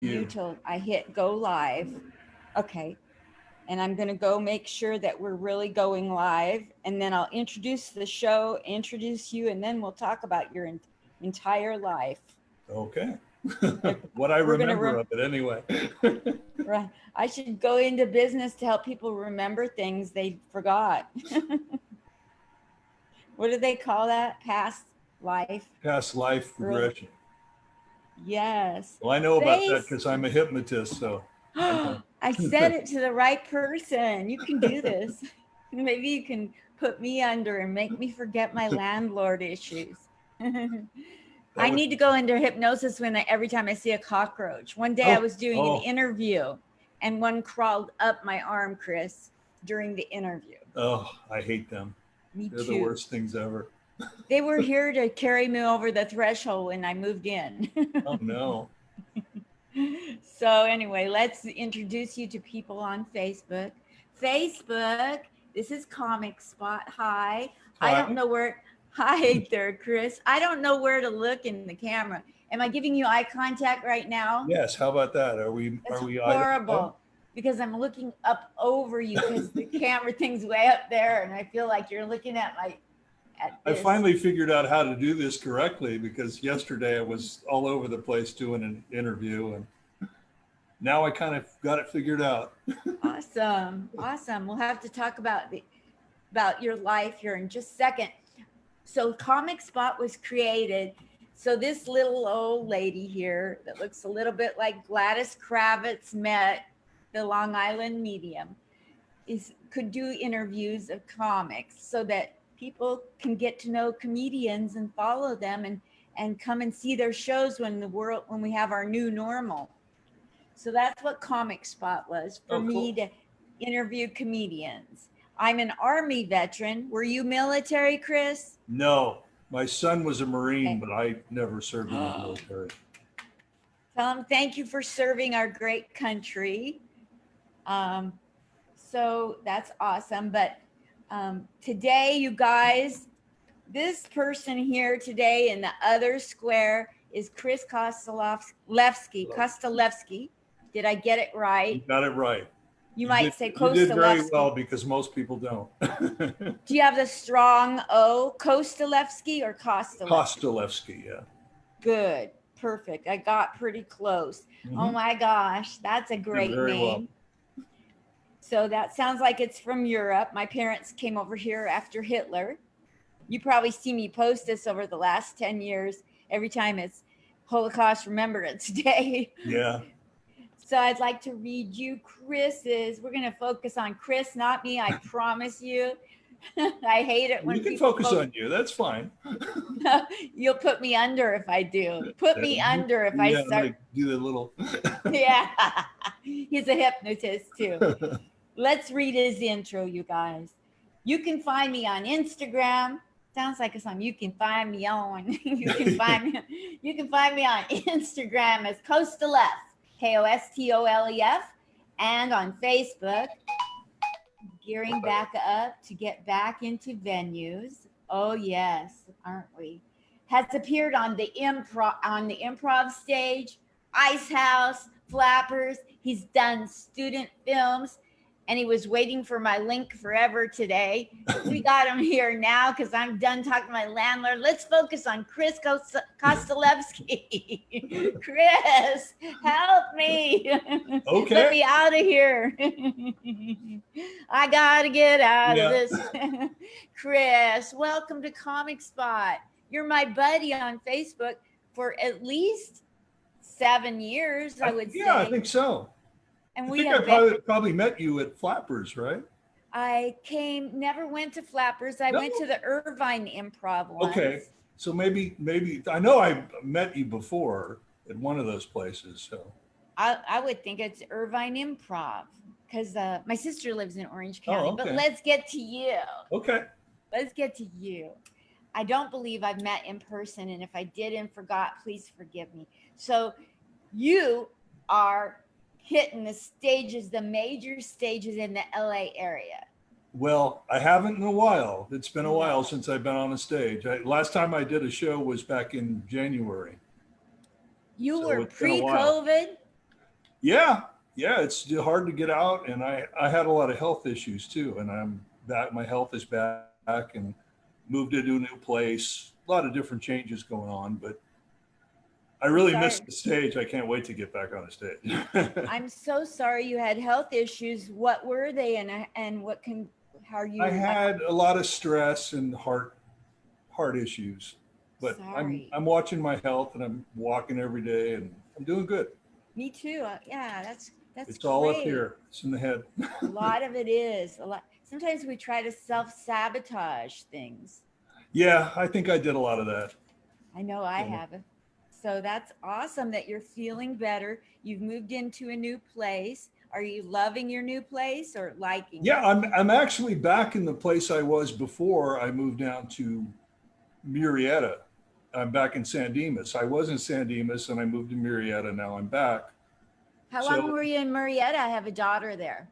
You told I hit go live. Okay. And I'm going to go make sure that we're really going live. And then I'll introduce the show, introduce you, and then we'll talk about your entire life. Okay. If What I we're going remember to, of it anyway. right. I should go into business to help people remember things they forgot. What do they call that? Past life? Past life Early. regression. Yes. Well, I know about that Face. because I'm a hypnotist, so I know. I said it to the right person. You can do this. Maybe you can put me under and make me forget my landlord issues. That I would need to be. go into hypnosis every time I see a cockroach. One day I Oh, was doing an oh, interview and one crawled up my arm, Chris, during the interview. oh, I hate them. Me They're the too. worst things ever. They were here to carry me over the threshold when I moved in. Oh no. So anyway, let's introduce you to people on Facebook. Facebook, this is Comic Spot. Hi. I don't Hi. know where. Hi there, Chris. I don't know where to look in the camera. Am I giving you eye contact right now? Yes. How about that? Are we That's are we eye to eye? horrible because I'm looking up over you because the camera thing's way up there and I feel like you're looking at I this. finally figured out how to do this correctly because yesterday I was all over the place doing an interview, and now I kind of got it figured out. Awesome. Awesome. We'll have to talk about your life here in just a second. So Comic Spot was created. So this little old lady here that looks a little bit like Gladys Kravitz met the Long Island medium could do interviews of comics so that people can get to know comedians and follow them and come and see their shows when we have our new normal. So that's what Comic Spot was for Oh, me cool. to interview comedians. I'm an Army veteran. Were you military, Chris? No, my son was a Marine, Okay. but I never served in the military. Tell them thank you for serving our great country. Um, so that's awesome. But today, you guys, this person here today in the other square is Chris Kostolefsky. Kostolefsky. Did I get it You right? got it right. You You did. might say You did very well Kostolefsky. because most people don't. Do you have the strong O? Kostolefsky or Kostolefsky? Kostolevsky, yeah. Good. Perfect. I got pretty close. Oh Hmm. my gosh, that's a Did great very well. name. So that sounds like it's from Europe. My parents came over here after Hitler. You probably see me post this over the last 10 years every time it's Holocaust Remembrance Day. Yeah. So I'd like to read you Chris's. We're going to focus on Chris, not me. I promise you. I hate it You when can people focus focus. on you. That's fine. You'll put me under if I do. Put me under if I Yeah, start. like do the little. Yeah. He's a hypnotist too. Let's read his intro, you guys. You can find me on Instagram. Sounds like a song. You can find me on. You can find me. You can find me on Instagram as Kostolef, Kostolef, and on Facebook. Gearing back up to get back into venues. Oh yes, aren't we? Has appeared on the improv stage, Icehouse, Flappers. He's done student films, and he was waiting for my link forever today. But we got him here now because I'm done talking to my landlord. Let's focus on Chris Kostolevsky. Chris, help me. Let Okay. me out of here. I gotta get out of Yeah. this. Chris, welcome to Comic Spot. You're my buddy on Facebook for at least 7 years, I would Yeah, I say. think so. And I we think I have been. probably met you at Flappers, right? Never went to Flappers. I No. went to the Irvine Improv Okay. once. So maybe I know I met you before at one of those places. So. I would think it's Irvine Improv because my sister lives in Orange Oh, County. But okay. let's get to you. Okay. Let's get to you. I don't believe I've met in person, and if I did and forgot, please forgive me. So you are hitting the major stages in the LA area. Well, I haven't in a while. It's been a while No. since I've been on a stage. Last time I did a show was back in January. You So were it's been a while. pre-COVID. Yeah, yeah, it's hard to get out, and I had a lot of health issues too, and I'm back. My health is back, and moved into a new place. A lot of different changes going on, but I I'm really missed sorry. the stage. I can't wait to get back on a stage. I'm so sorry you had health issues. What were they, and what can how are I you like? had a lot of stress and heart issues, but Sorry. I'm watching my health, and I'm walking every day, and I'm doing good. Me too. Yeah, that's It's all up great. here. It's in the head. A lot of it is a lot. Sometimes we try to self-sabotage things. Yeah, I think I did a lot of that. I know I So, have. So that's awesome that you're feeling better. You've moved into a new place. Are you loving your new place or liking yeah, it? I'm actually back in the place I was before I moved down to Murrieta. I'm back in San Dimas. I was in San Dimas and I moved to Murrieta. Now I'm back. How long So, were you in Marietta? I have a daughter there.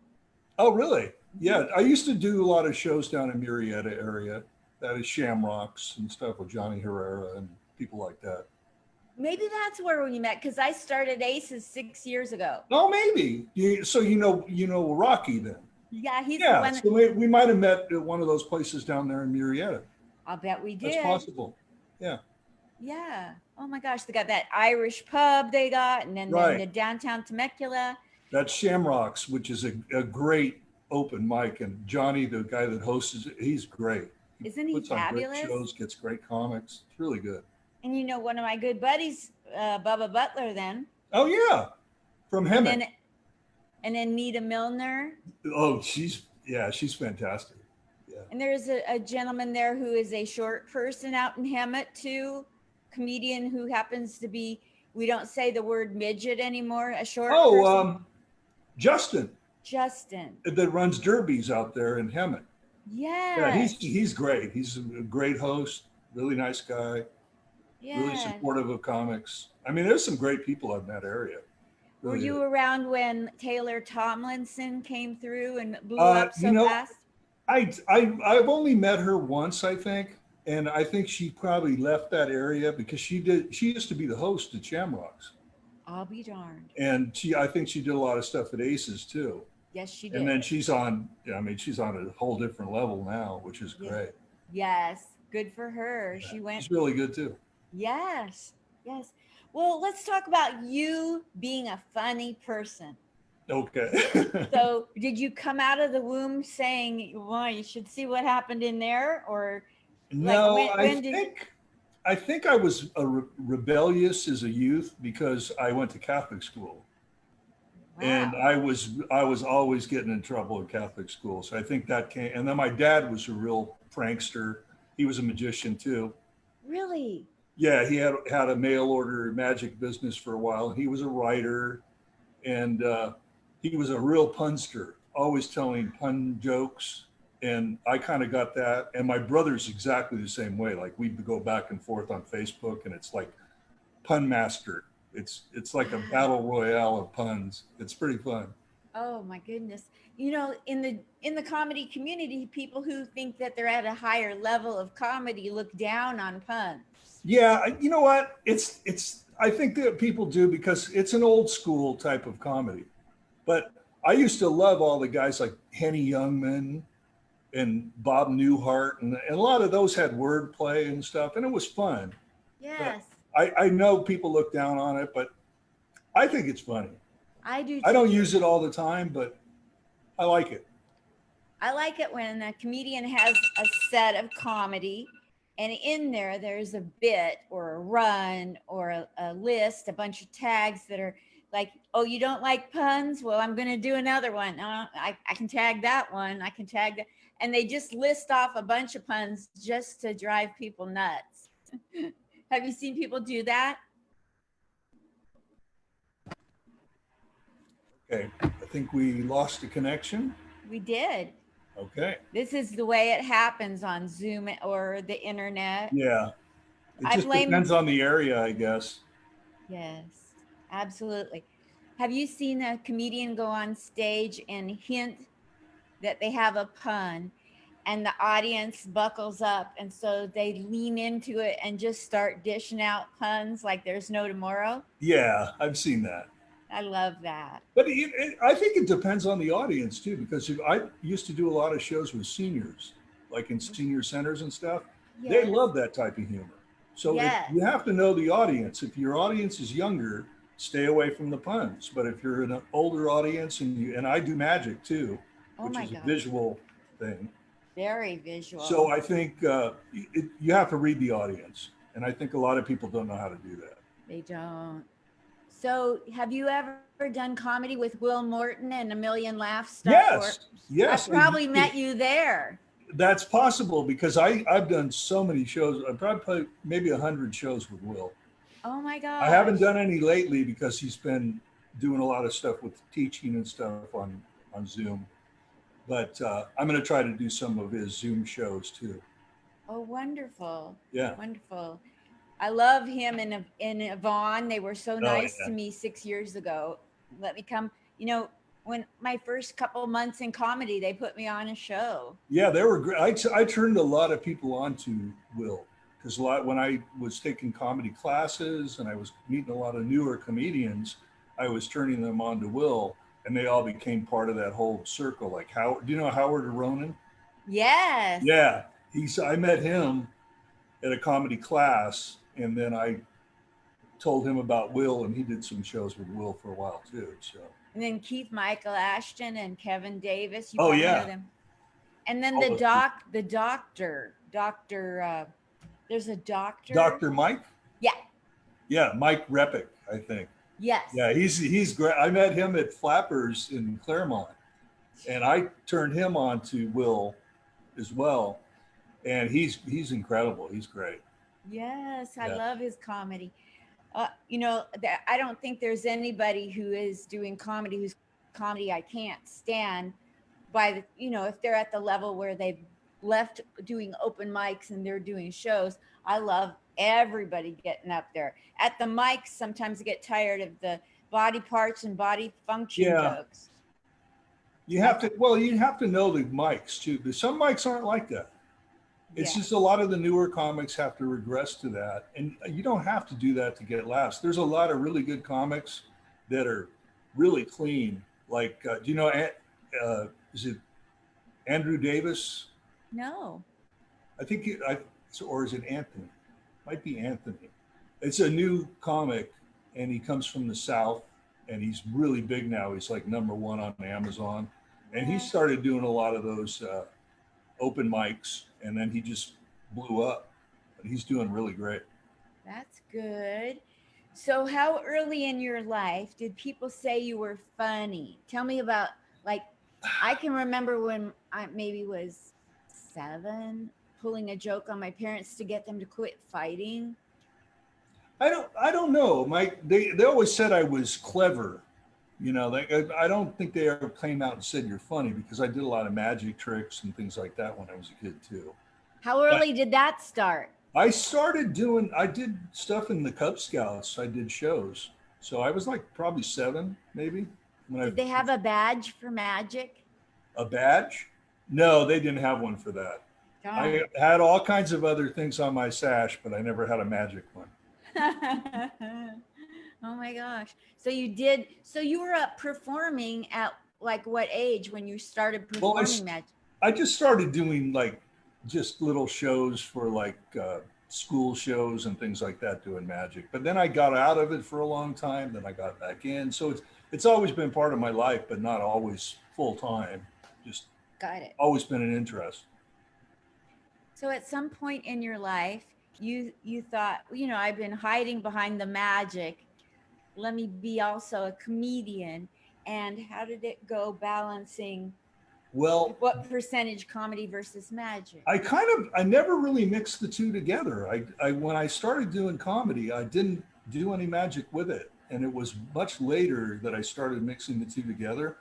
oh, really? Hmm. Yeah, I used to do a lot of shows down in Murrieta area. That is Shamrocks and stuff with Johnny Herrera and people like that. Maybe that's where we met because I started Aces 6 years ago. Oh, maybe. So you know Rocky then. Yeah, he's the Yeah. one. So we might have met at one of those places down there in Murrieta. I'll bet we That's did. possible. Yeah. Yeah. Oh my gosh, they got that Irish pub they got, and then Right. the downtown Temecula. That's Shamrocks, which is a great open mic. And Johnny, the guy that hosts it, he's great. He Isn't he puts on great fabulous? shows, gets great comics. It's really good. And you know, one of my good buddies, Bubba Butler, then, Oh, yeah. From and Hemet. then Nita Milner. Oh, yeah, she's fantastic. Yeah. And there's a gentleman there who is a short person out in Hemet too, comedian who happens to be. We don't say the word midget anymore. A short Oh, person, Justin Justin. that runs Derbies out there in Hemet. Yeah, Yes, he's great. He's a great host, really nice guy, really yes. supportive of comics. I mean, there's some great people in that area. Were Really you is. around when Taylor Tomlinson came through and blew up You so know, fast? I've only met her once, I think, and I think she probably left that area because she used to be the host at Shamrocks, I'll be darned. and I think she did a lot of stuff at Aces too. Yes, she And did. then she's on, I mean, she's on a whole different level now, which is Yeah. great. Yes, good for her. Yeah, She went. she's really good too. Yes, yes. Well, let's talk about you being a funny person. Okay. So, did you come out of the womb saying, "Well, you should see what happened in there," or like No, when did? I think I was rebellious as a youth because I went to Catholic school, and Wow, I was always getting in trouble in Catholic school. So I think that came. And then my dad was a real prankster. He was a magician too. really? Yeah, he had a mail order magic business for a while. He was a writer, and he was a real punster, always telling pun jokes. And I kind of got that. And my brother's exactly the same way. Like we'd go back and forth on Facebook, and it's like pun master. It's like a Wow. battle royale of puns. It's pretty fun. Oh my goodness. You know, in the comedy community, people who think that they're at a higher level of comedy look down on puns. Yeah, you know what? It's I think that people do because it's an old school type of comedy. But I used to love all the guys like Henny Youngman and Bob Newhart, and a lot of those had wordplay and stuff, and it was fun. But Yes, I know people look down on it, but I think it's funny. I do I don't too. use it all the time, but I like it. I like it when a comedian has a set of comedy and in there there's a bit or a run or a list, a bunch of tags that are like, oh, you don't like puns? Well, I'm going to do another one. I can tag that one. I can tag that. And they just list off a bunch of puns just to drive people nuts. Have you seen people do that? Okay, I think we lost the connection. We did. Okay, This is the way it happens on Zoom or the internet. yeah, it I just blame. depends on the area, I guess. Yes, absolutely. Have you seen a comedian go on stage and hint that they have a pun and the audience buckles up and so they lean into it and just start dishing out puns like there's no tomorrow? Yeah, I've seen that. I love that. But I think it depends on the audience too, because I used to do a lot of shows with seniors, like in senior centers and stuff. They Yes. love that type of humor. So Yes. you have to know the audience. If your audience is younger, stay away from the puns. But if you're an older audience, and I do magic too, Oh which my is a gosh. visual thing. Very visual. So I think you have to read the audience, and I think a lot of people don't know how to do that. They don't. So, have you ever done comedy with Will Morton and A Million Laughs? Or Yes, I yes. probably met you there. That's possible because I've done so many shows. I've probably played maybe 100 shows with Will. Oh my I haven't gosh. done any lately because he's been doing a lot of stuff with teaching and stuff on Zoom. But I'm going to try to do some of his Zoom shows too. Oh, wonderful. Yeah. Wonderful. I love him and Yvonne. They were so Oh nice to yeah. me 6 years ago. Let me come. When my first couple months in comedy, they put me on a show. Yeah, they were great. I turned a lot of people on to Will because a lot when I was taking comedy classes and I was meeting a lot of newer comedians, I was turning them on to Will, and they all became part of that whole circle. Like Howard, do you know Howard Ronan? Yes. Yeah, I met him at a comedy class, and then I told him about Will, and he did some shows with Will for a while too. So. And then Keith Michael Ashton and Kevin Davis. You Oh probably know yeah, them. And then all those people. the doctor, there's a doctor. Dr. Mike. Yeah. Yeah, Mike Repick, I think. Yes. Yeah, he's great. I met him at Flappers in Claremont, and I turned him on to Will as well, and he's incredible. He's great. Yes. I Yeah. love his comedy. I don't think there's anybody who is doing comedy whose comedy I can't stand if they're at the level where they've left doing open mics and they're doing shows. I love everybody getting up there. At the mics, sometimes I get tired of the body parts and body function Yeah, jokes. you have to. Well, you have to know the mics too. But some mics aren't like that. It's Yeah. just a lot of the newer comics have to regress to that, and you don't have to do that to get laughs. There's a lot of really good comics that are really clean. Like, do you know? Is it Andrew Davis? No. I think, or is it Anthony? Might be Anthony. It's a new comic, and he comes from the South, and he's really big now. He's like #1 on Amazon, and he started doing a lot of those open mics, and then he just blew up. But he's doing really great. That's good. So, how early in your life did people say you were funny? Tell me about, like, I can remember when I maybe was 7, pulling a joke on my parents to get them to quit fighting. I don't know. They always said I was clever. I don't think they ever came out and said you're funny because I did a lot of magic tricks and things like that when I was a kid too. How early did that start? I did stuff in the Cub Scouts. I did shows. So I was like probably 7, maybe. Did they have a badge for magic? A badge? No, they didn't have one for that. Darn. I had all kinds of other things on my sash, but I never had a magic one. Oh my gosh. So you were up performing at like what age when you started performing magic? I just started doing like just little shows for like school shows and things like that, doing magic. But then I got out of it for a long time. Then I got back in. So it's always been part of my life, but not always full time. Just Got it. always been an interest. So at some point in your life, you thought, I've been hiding behind the magic. Let me be also a comedian. And how did it go balancing? Well, what percentage comedy versus magic? I never really mixed the two together. When I started doing comedy, I didn't do any magic with it. And it was much later that I started mixing the two together.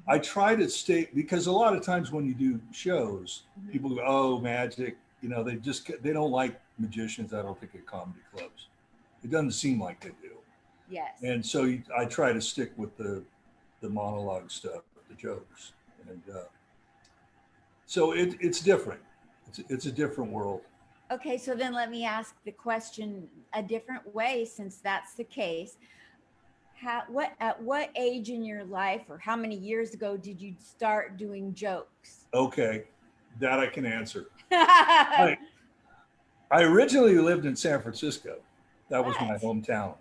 I try to stay, because a lot of times when you do shows, people go, oh, magic, they don't like magicians, I don't think, at comedy clubs. It doesn't seem like they do. Yes. And so I try to stick with the monologue stuff, the jokes. And so it's different. It's a different world. Okay, so then let me ask the question a different way, since that's the case. at what age in your life or how many years ago did you start doing jokes? Okay, that I can answer. I, I originally lived in San Francisco. That was my What? hometown.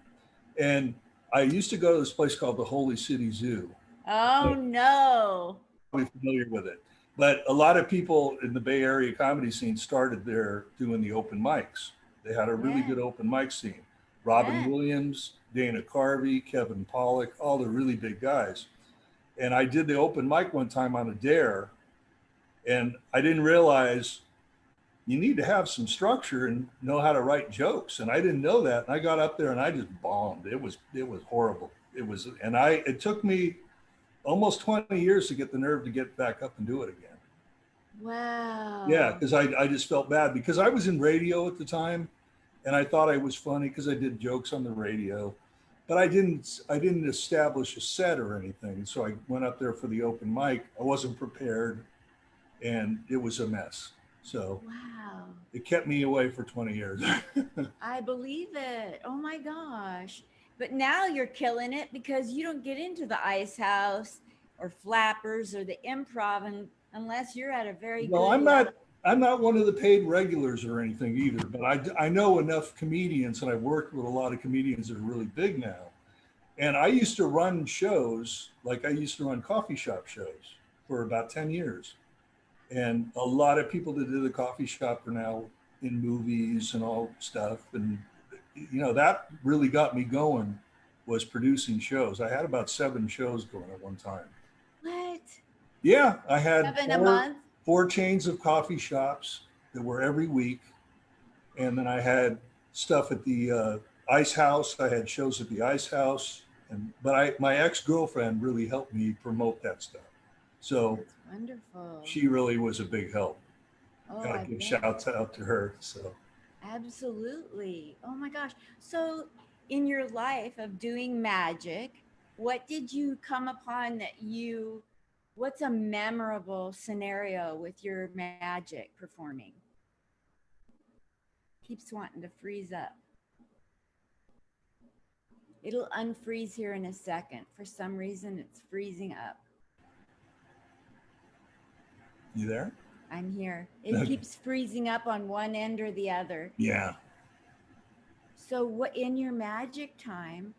And I used to go to this place called the Holy City Zoo. Oh no. Probably familiar with it. But a lot of people in the Bay Area comedy scene started there doing the open mics. They had a really Yeah. good open mic scene. Robin Yeah. Williams, Dana Carvey, Kevin Pollak, all the really big guys. And I did the open mic one time on a dare, and I didn't realize you need to have some structure and know how to write jokes. And I didn't know that. And I got up there and I just bombed. It was horrible. It took me almost 20 years to get the nerve to get back up and do it again. Yeah, Wow. because I just felt bad because I was in radio at the time and I thought I was funny because I did jokes on the radio, but I didn't establish a set or anything. So I went up there for the open mic. I wasn't prepared and it was a mess. So Wow. it kept me away for 20 years. I believe it. Oh my gosh. But now you're killing it because you don't get into the Icehouse or Flappers or the Improv unless you're at a very Well, good I'm level. not I'm not one of the paid regulars or anything either, but I know enough comedians and I've worked with a lot of comedians that are really big now. And I used to run shows, like I used to run coffee shop shows for about 10 years. And a lot of people that do the coffee shop are now in movies and all stuff. And that really got me going, was producing shows. I had about 7 shows going at one time. What? Yeah, I had 7 a month? four chains of coffee shops that were every week. And then I had stuff at the Ice House. I had shows at the Ice House. But my ex-girlfriend really helped me promote that stuff. So That's wonderful. she really was a big help. Oh, Gotta I give bet. shouts out to her. So Absolutely. Oh my gosh. So, in your life of doing magic, what did you come upon what's a memorable scenario with your magic performing? Keeps wanting to freeze up. It'll unfreeze here in a second. For some reason, it's freezing up. you there? I'm here. It Okay. keeps freezing up on one end or the other. Yeah. So, what in your magic time,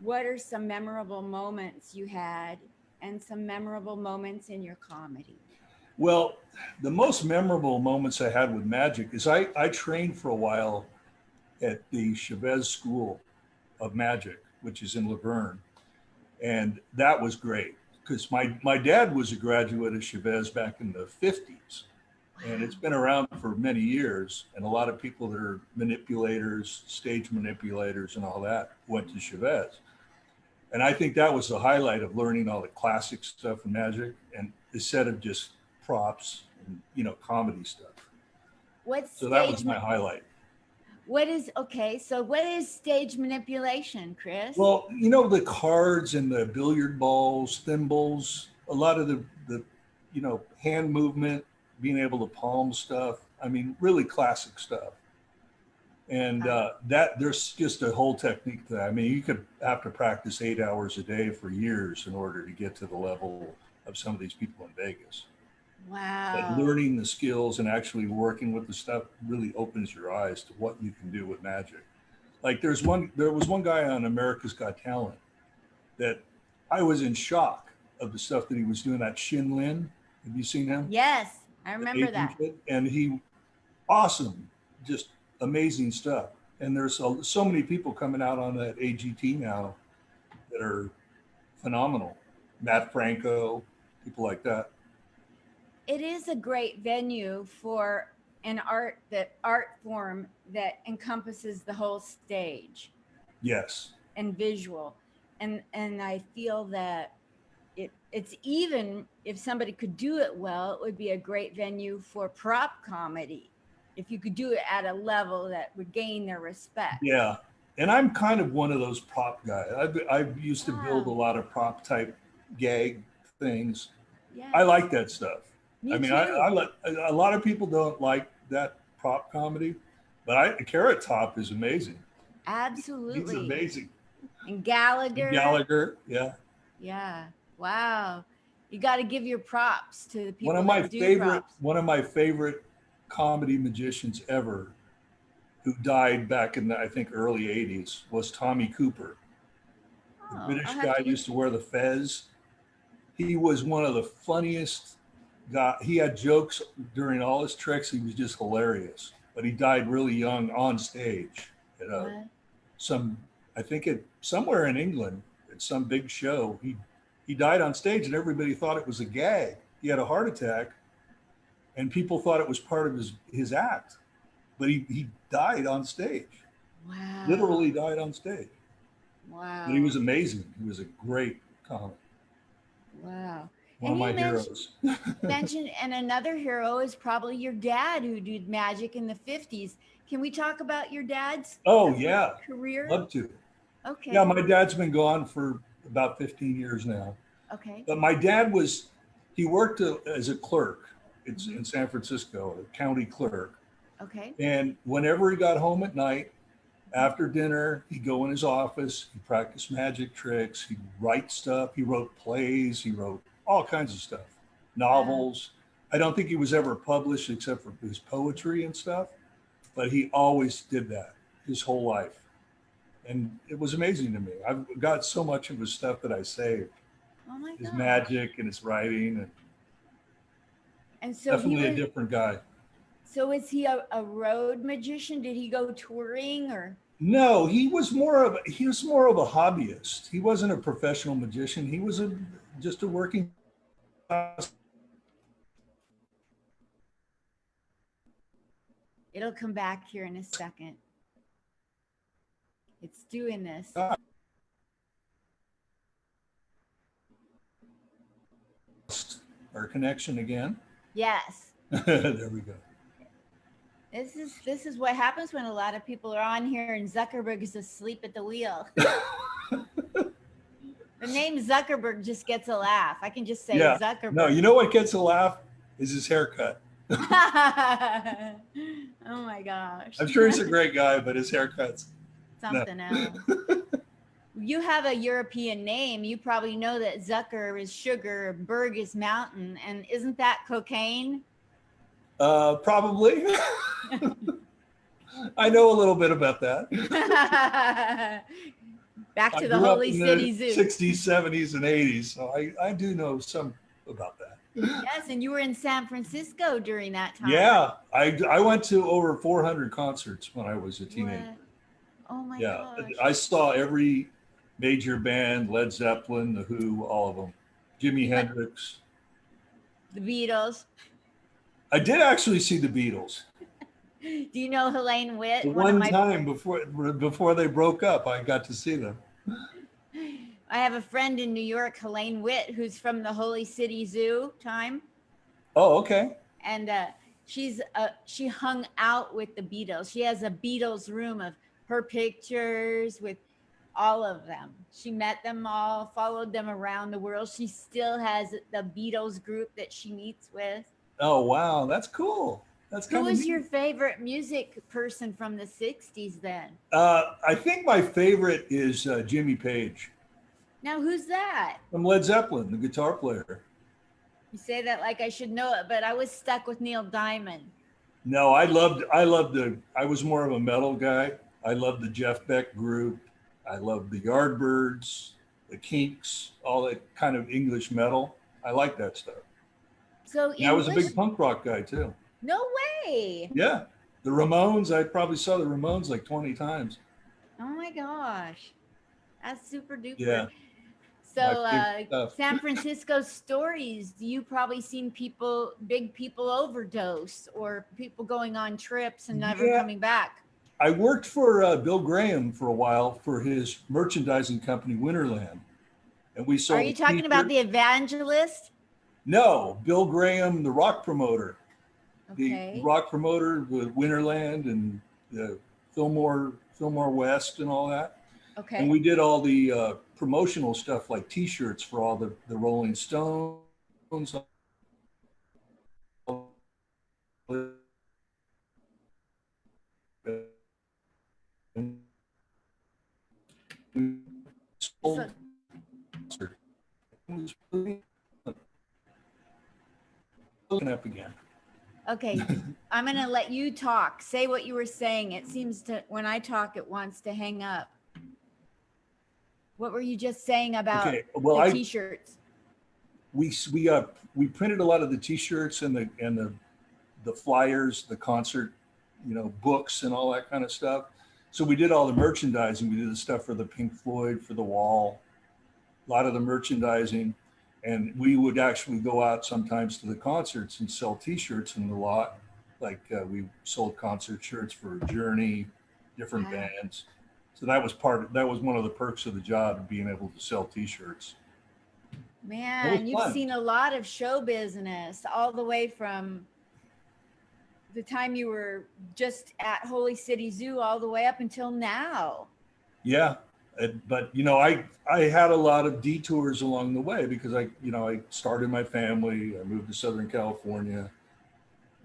what are some memorable moments you had and some memorable moments in your comedy? Well, the most memorable moments I had with magic is I trained for a while at the Chavez School of Magic, which is in Laverne. And that was great because my dad was a graduate of Chavez back in the 50s. And it's been around for many years. And a lot of people that are manipulators, stage manipulators, and all that went to Chavez. And I think that was the highlight of learning all the classic stuff in magic, and instead of just props and comedy stuff. So that was my highlight. What is stage manipulation, Chris? Well, the cards and the billiard balls, thimbles, a lot of the hand movement, being able to palm stuff. I mean, really classic stuff. And that there's just a whole technique to that. I mean, you could have to practice 8 hours a day for years in order to get to the level of some of these people in Vegas. Wow. But learning the skills and actually working with the stuff really opens your eyes to what you can do with magic. Like there was one guy on America's Got Talent that I was in shock of the stuff that he was doing. That Shin Lin, have you seen him? Yes, I remember that. Kid? And he, awesome, just amazing stuff. And there's so many people coming out on that AGT now that are phenomenal. Matt Franco, people like that. It is a great venue for an art form that encompasses the whole stage. Yes. And visual. And I feel that it's even if somebody could do it well, it would be a great venue for prop comedy. If you could do it at a level that would gain their respect. Yeah. And I'm kind of one of those prop guys. I used to build a lot of prop type gag things. Yeah. I like that stuff. Me I mean, too. a lot of people don't like that prop comedy, but Carrot Top is amazing. Absolutely. He's amazing. And Gallagher. Gallagher, yeah. Yeah. Wow. You got to give your props to the One people of my that do favorite, props. one of my favorite comedy magicians ever, who died back in the, I think, early '80s, was Tommy Cooper. The Oh, I'll British have guy to. used to wear the fez. He was one of the funniest guy. He had jokes during all his tricks. He was just hilarious. But he died really young on stage at What? some, I think it somewhere in England at some big show. He died on stage, and everybody thought it was a gag. He had a heart attack, and people thought it was part of his act. But he died on stage. Wow. Literally died on stage. But he Wow. was amazing. He was a great comic. Wow. One of And my you heroes. mentioned, and another hero is probably your dad who did magic in the 50s. Can we talk about your dad's Oh yeah, career? love to. Yeah, Okay. my dad's been gone for about 15 years now. Okay. But my dad was, he worked as a clerk. It's Hmm. in San Francisco, a county clerk. Okay. And whenever he got home at night, Mhm. after dinner, he'd go in his office, he'd practice magic tricks, he'd write stuff. He wrote plays, he wrote all kinds of stuff, Wow. novels. I don't think he was ever published except for his poetry and stuff, but he always did that his whole life. And it was amazing to me. I've got so much of his stuff that I saved, Oh my his gosh. magic and his writing, and And so he definitely a was, different guy. so is he a road magician? Did he go touring or? No, he was more of a hobbyist. He wasn't a professional magician. He was a just a working class. It'll come back here in a second. It's doing this. Our connection again. Yes. There we go. This is what happens when a lot of people are on here and Zuckerberg is asleep at the wheel. The name Zuckerberg just gets a laugh. I can just say Yeah. No, Zuckerberg. you know what gets a laugh is his haircut. Oh my gosh. I'm sure he's a great guy, but his haircuts. No. Something else. You have a European name. You probably know that Zucker is sugar, Berg is mountain, and isn't that cocaine? Probably. I know a little bit about that. Back I to the grew up Holy in City the Zoo. 60s, 70s, and 80s, so I do know some about that. Yes, and you were in San Francisco during that time. Yeah, I went to over 400 concerts when I was a teenager. What? Oh my Yeah, gosh. I saw every major band, Led Zeppelin, The Who, all of them, Jimi Hendrix. The Beatles. I did actually see the Beatles. Do you know Helene Witt? The One of one my time before they broke up, I got to see them. I have a friend in New York, Helene Witt, who's from the Holy City Zoo time. Oh, okay. And she hung out with the Beatles. She has a Beatles room of her pictures with all of them. She met them all, followed them around the world. She still has the Beatles group that she meets with. Oh, wow, that's cool. That's Who kind of was neat. your favorite music person from the 60s then? I think my favorite is Jimmy Page Now, who's that? from Led Zeppelin, the guitar player. You say that like I should know it, but I was stuck with Neil Diamond. No, I was more of a metal guy. I loved the Jeff Beck group. I loved the Yardbirds, the Kinks, all that kind of English metal. I like that stuff. So And I was a English? big punk rock guy too. No way. Yeah. The Ramones, I probably saw the Ramones like 20 times. Oh my gosh. That's super duper. Yeah. So My favorite stuff. San Francisco stories, you probably seen big people overdose or people going on trips and never Yeah. coming back. I worked for Bill Graham for a while for his merchandising company, Winterland. And we sold Are you talking about the evangelist? No, Bill Graham, the rock promoter. The Okay. rock promoter with Winterland and the Fillmore West and all that. Okay. And we did all the promotional stuff like T-shirts for all the Rolling Stones. So, concert. It was really looking up again. okay, I'm going to let you talk. Say what you were saying. It seems to, when I talk, it wants to hang up. What were you just saying about Okay, well, the t-shirts? we printed a lot of the t-shirts and the flyers, the concert, books and all that kind of stuff. So we did all the merchandising. We did the stuff for the Pink Floyd, for the wall, a lot of the merchandising. And we would actually go out sometimes to the concerts and sell t-shirts in the lot. Like we sold concert shirts for Journey, different Wow. bands. So that was one of the perks of the job, being able to sell t-shirts. Man, you've fun. seen a lot of show business, all the way from the time you were just at Holy City Zoo all the way up until now. Yeah. But I had a lot of detours along the way because I started my family. I moved to Southern California,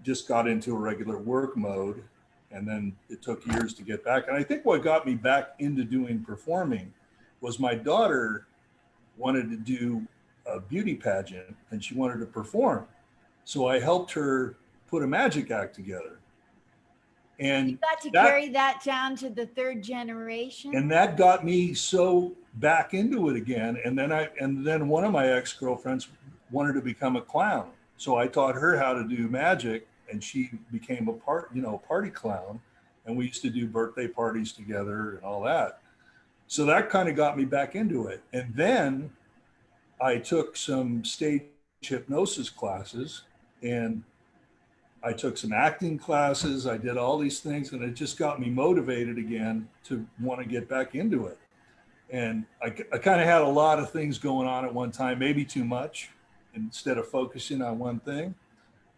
just got into a regular work mode, and then it took years to get back. And I think what got me back into doing performing was my daughter wanted to do a beauty pageant and she wanted to perform. So I helped her put a magic act together. And you got to carry that down to the third generation. And that got me so back into it again. And then one of my ex-girlfriends wanted to become a clown. So I taught her how to do magic, and she became a party clown. And we used to do birthday parties together and all that. So that kind of got me back into it. And then I took some stage hypnosis classes, and I took some acting classes. I did all these things, and it just got me motivated again to want to get back into it. And I kind of had a lot of things going on at one time, maybe too much, instead of focusing on one thing.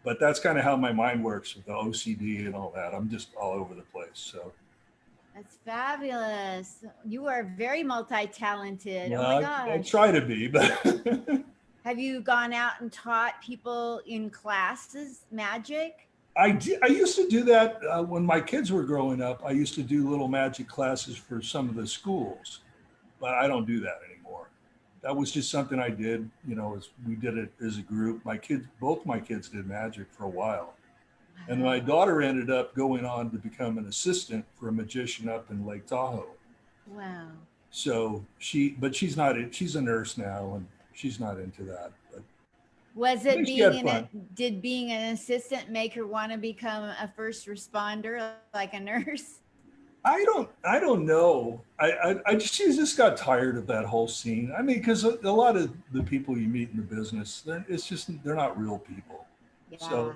But that's kind of how my mind works with the OCD and all that. I'm just all over the place. So that's fabulous. You are very multi-talented. well, Oh my gosh. I try to be, but have you gone out and taught people in classes magic? I used to do that when my kids were growing up. I used to do little magic classes for some of the schools, but I don't do that anymore. That was just something I did, as we did it as a group. Both my kids did magic for a while. And my daughter ended up going on to become an assistant for a magician up in Lake Tahoe. Wow. So she's a nurse now, and she's not into that. But was it did being an assistant make her want to become a first responder like a nurse? I don't know. She just got tired of that whole scene. I mean, because a lot of the people you meet in the business, they're not real people. Yeah. So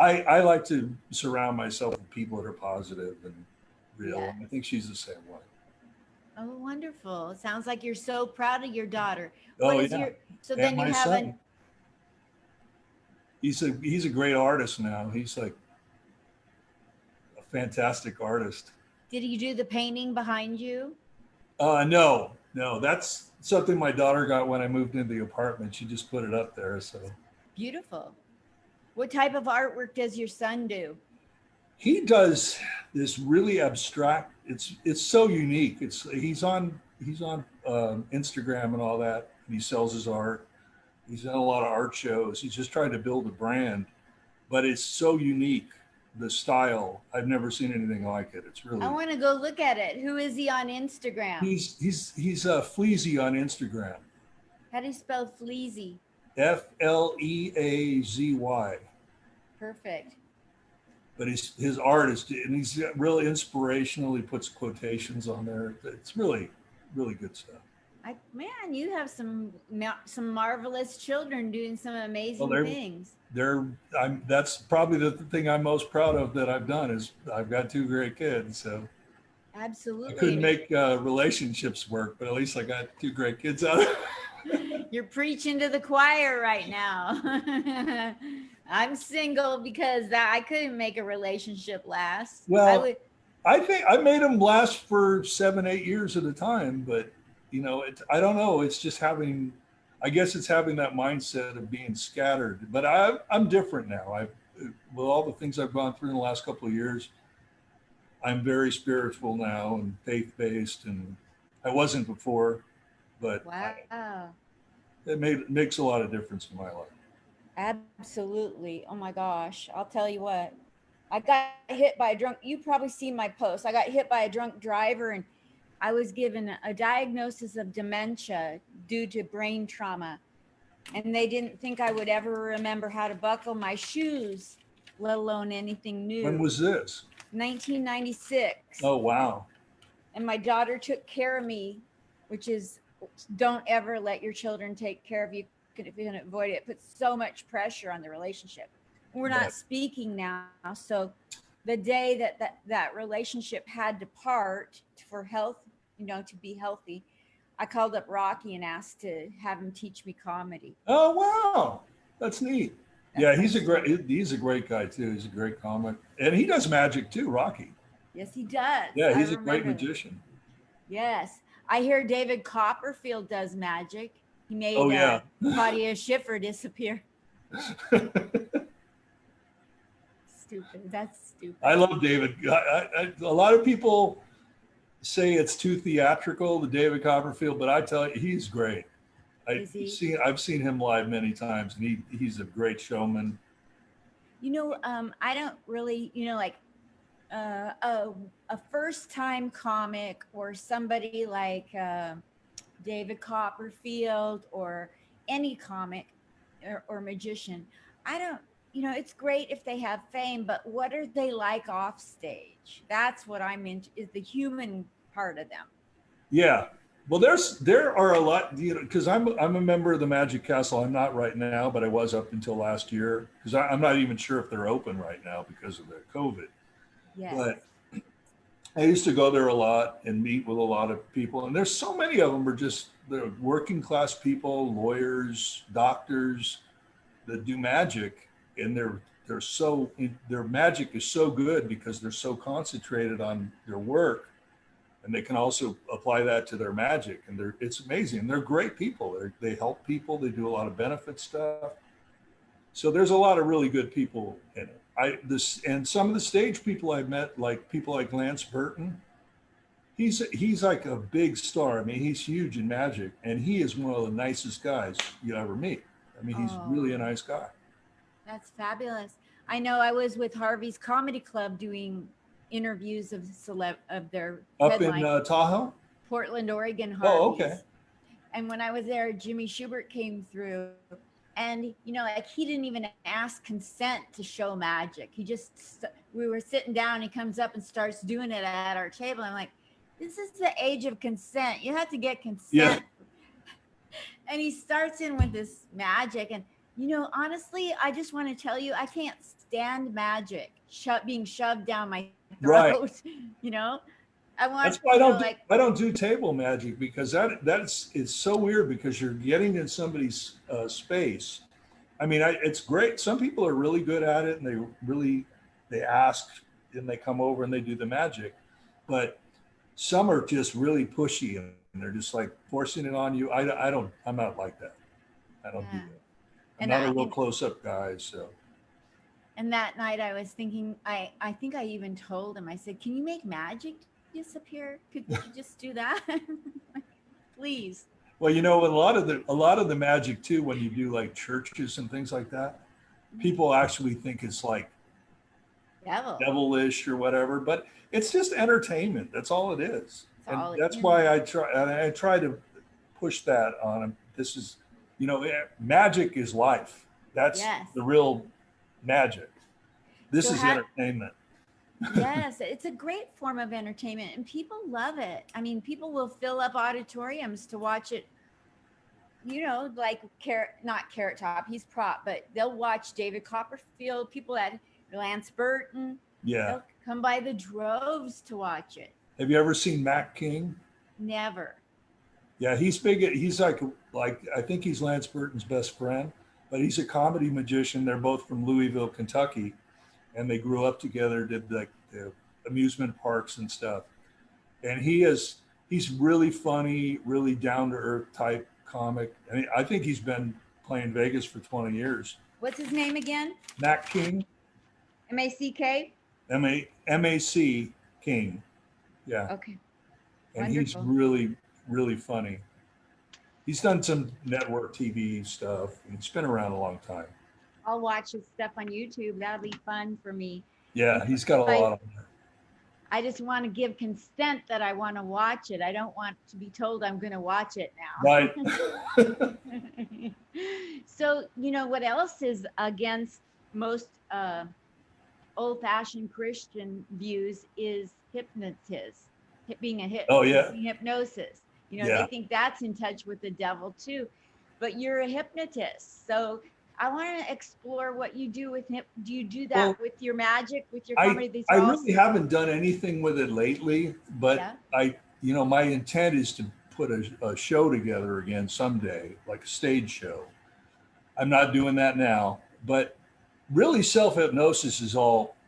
I like to surround myself with people that are positive and real. Yeah. I think she's the same way. Oh, wonderful. It sounds like you're so proud of your daughter. So and then you have son. He's a great artist now. He's like a fantastic artist. Did you do the painting behind you? No. That's something my daughter got when I moved into the apartment. She just put it up there. So beautiful. What type of artwork does your son do? He does this really abstract. It's so unique. He's on Instagram and all that. And he sells his art. He's done a lot of art shows. He's just trying to build a brand, but it's so unique. The style, I've never seen anything like it. It's really. I want to go look at it. Who is he on Instagram? He's Fleazy on Instagram. How do you spell Fleazy? Fleazy. Perfect. But his art is, and he's really inspirational. He puts quotations on there. It's really, really good stuff. Man, you have some marvelous children doing some amazing things. That's probably the thing I'm most proud of that I've done is I've got two great kids. So absolutely, I couldn't make relationships work, but at least I got two great kids out of it. You're preaching to the choir right now. I'm single because I couldn't make a relationship last. Well, I think I made them last for 7-8 years at a time, but I don't know. It's just I guess it's having that mindset of being scattered. But I'm different now. With all the things I've gone through in the last couple of years, I'm very spiritual now and faith-based, and I wasn't before. but Wow. makes a lot of difference in my life. Absolutely. Oh my gosh. I'll tell you what. I got hit by a drunk. You probably seen my post. I got hit by a drunk driver, and I was given a diagnosis of dementia due to brain trauma. And they didn't think I would ever remember how to buckle my shoes, let alone anything When new. was this? 1996. Oh, wow. And my daughter took care of me, which is, don't ever let your children take care of you if you can avoid it. It puts so much pressure on the relationship. We're not But speaking now. So the day that relationship had to part for health, to be healthy, I called up Rocky and asked to have him teach me comedy. oh, wow, that's neat. That's Yeah, my story. he's a great guy too. He's a great comic, and he does magic too, Rocky. Yes, he does. Yeah, I he's a great remember that. magician. Yes. I hear David Copperfield does magic. He Oh made yeah. Claudia Schiffer disappear. Stupid. That's I stupid. love David. A lot of people say it's too theatrical, the David Copperfield, but I tell you, he's great. Is he? I've seen him live many times, and he's a great showman. I don't really, like a first time comic or somebody like David Copperfield or any comic or magician. I don't, it's great if they have fame, but what are they like off stage? That's what I'm into, is the human part of them. Yeah. Well, there are a lot, because I'm a member of the Magic Castle. I'm not right now, but I was up until last year because I'm not even sure if they're open right now because of the COVID. Yes. But I used to go there a lot and meet with a lot of people, and there's so many of them are just they're working class people, lawyers, doctors that do magic, and their magic is so good because they're so concentrated on their work, and they can also apply that to their magic, and it's amazing. And they're great people. They help people. They do a lot of benefit stuff. So there's a lot of really good people in it. And some of the stage people I've met, like people like Lance Burton, he's like a big star. I mean, he's huge in magic, and he is one of the nicest guys you ever meet. I mean, he's really a Oh, nice guy. that's fabulous. I know I was with Harvey's Comedy Club doing interviews of their Up in headline, Tahoe. Portland, Oregon, Oh, okay. Harvey's. And when I was there, Jimmy Schubert came through, and like he didn't even ask consent to show magic. We were sitting down, he comes up and starts doing it at our table. I'm like, this is the age of consent. You have to get Yeah. consent. And he starts in with this magic, and honestly, I just want to tell you, I can't stand magic being shoved down my Right. throat. you know I want, That's why like, I don't do table magic because that's it's so weird because you're getting in somebody's space. I mean, it's great. Some people are really good at it, and they ask and they come over and they do the magic, but some are just really pushy and they're just like forcing it on you. I'm not like that. I don't do yeah. that. I'm and not a i real and, close up guy. So and that night I was thinking, I think I even told him, I said, can you make magic disappear? Could you just do that? Please. well, a lot of the magic too, when you do like churches and things like that, people actually think it's like Devil. devilish or whatever, but it's just entertainment. That's all it is. That's And all it that's is. why I try to push that on them. This is, magic is life. That's Yes. the real magic. This So is entertainment. yes, it's a great form of entertainment and people love it. I mean, people will fill up auditoriums to watch it, like not Carrot Top, he's prop, but they'll watch David Copperfield, people at Lance Burton. Yeah. They'll come by the droves to watch it. Have you ever seen Mac King? Never. Yeah, he's big. He's like I think he's Lance Burton's best friend, but he's a comedy magician. They're both from Louisville, Kentucky, and they grew up together, did like the amusement parks and stuff. And he's really funny, really down to earth type comic. I mean, I think he's been playing Vegas for 20 years. What's his name again? Mac King, Mack? Mac King. Yeah. Okay. And he's Wonderful. really, really funny. He's done some network TV stuff. He's been around a long time. I'll watch his stuff on YouTube. That'll be fun for me. Yeah, he's got a lot on there. I just want to give consent that I want to watch it. I don't want to be told I'm going to watch it now. Right. So, what else is against most old-fashioned Christian views is hypnosis, being a Oh, yeah. hypnosis. Yeah. They think that's in touch with the devil too, but you're a hypnotist. So I want to explore what you do with him. Do you do that with your magic, with your comedy? I really haven't done anything with it lately, but yeah. my intent is to put a show together again someday, like a stage show. I'm not doing that now, but really self-hypnosis is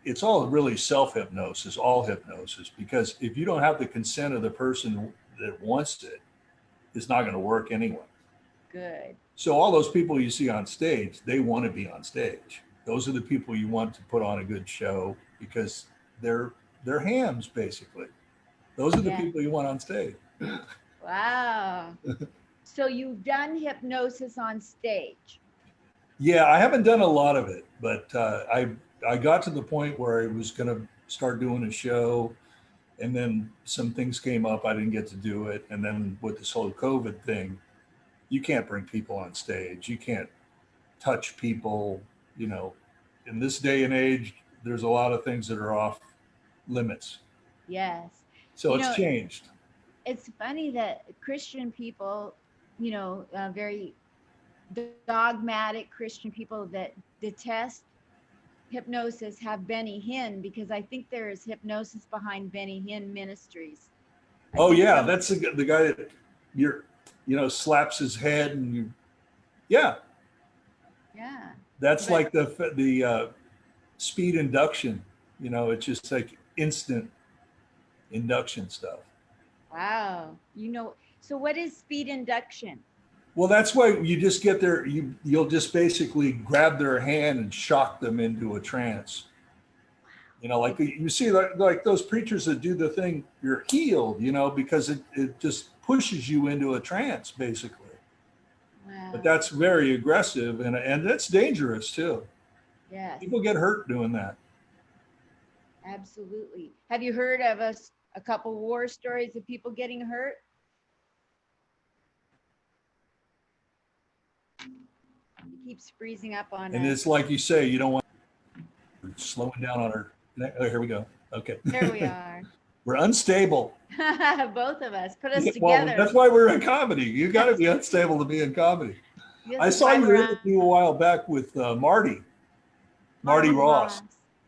it's all really self-hypnosis, all hypnosis, because if you don't have the consent of the person that wants it, it's not going to work anyway. Good. So all those people you see on stage, they want to be on stage. Those are the people you want to put on a good show because they're hams, basically. Those are the people you want on stage. Wow. So you've done hypnosis on stage. Yeah, I haven't done a lot of it, but I got to the point where I was going to start doing a show, and then some things came up. I didn't get to do it. And then with this whole COVID thing, you can't bring people on stage. You can't touch people. In this day and age, there's a lot of things that are off limits. Yes. So it's changed. It's funny that Christian people, very dogmatic Christian people that detest hypnosis have Benny Hinn, because I think there is hypnosis behind Benny Hinn Ministries. Oh yeah, that's the guy that slaps his head and yeah. That's like the speed induction. It's just like instant induction stuff. Wow. So what is speed induction? Well, that's why you just get there. You'll just basically grab their hand and shock them into a trance. Like you see, like those preachers that do the thing, you're healed, because it just pushes you into a trance, basically. Wow. But that's very aggressive and that's dangerous too. Yeah. People get hurt doing that. Absolutely. Have you heard of a couple war stories of people getting hurt? It keeps freezing up on and us. It's like you say, you don't want slowing down on our. Oh, here we go. Okay. There we are. We're unstable. Both of us. Put us together. Well, that's why we're in comedy. You got to be unstable to be in comedy. I saw your interview a while back with Marty Ross.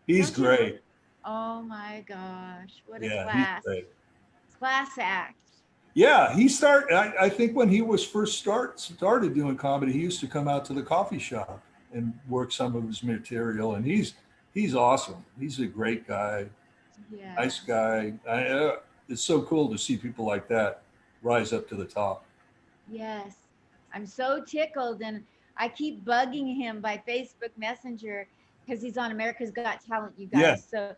He's great. Oh my gosh. What a class. Class act. Yeah, I think when he was first started doing comedy, he used to come out to the coffee shop and work some of his material, and he's awesome. He's a great guy, nice guy. It's so cool to see people like that rise up to the top. Yes, I'm so tickled, and I keep bugging him by Facebook Messenger because he's on America's Got Talent, you guys. Yeah. So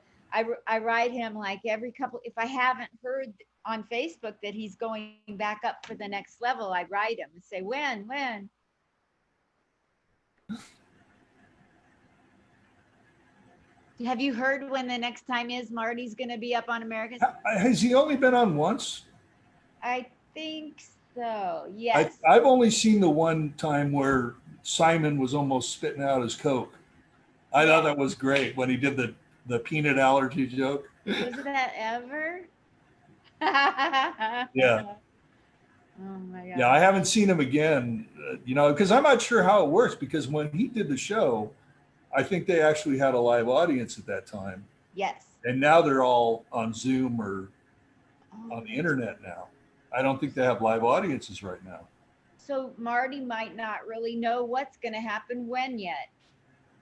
I write him like every couple, if I haven't heard on Facebook that he's going back up for the next level, I write him and say, when? Have you heard when the next time is Marty's going to be up on America's? Has he only been on once? I think so, yes. I've only seen the one time where Simon was almost spitting out his Coke. I thought that was great when he did the peanut allergy joke. Was that ever? Yeah. Oh my God. Yeah, I haven't seen him again, because I'm not sure how it works, because when he did the show, I think they actually had a live audience at that time. Yes. And now they're all on Zoom or on the internet now. I don't think they have live audiences right now. So Marty might not really know what's going to happen when yet.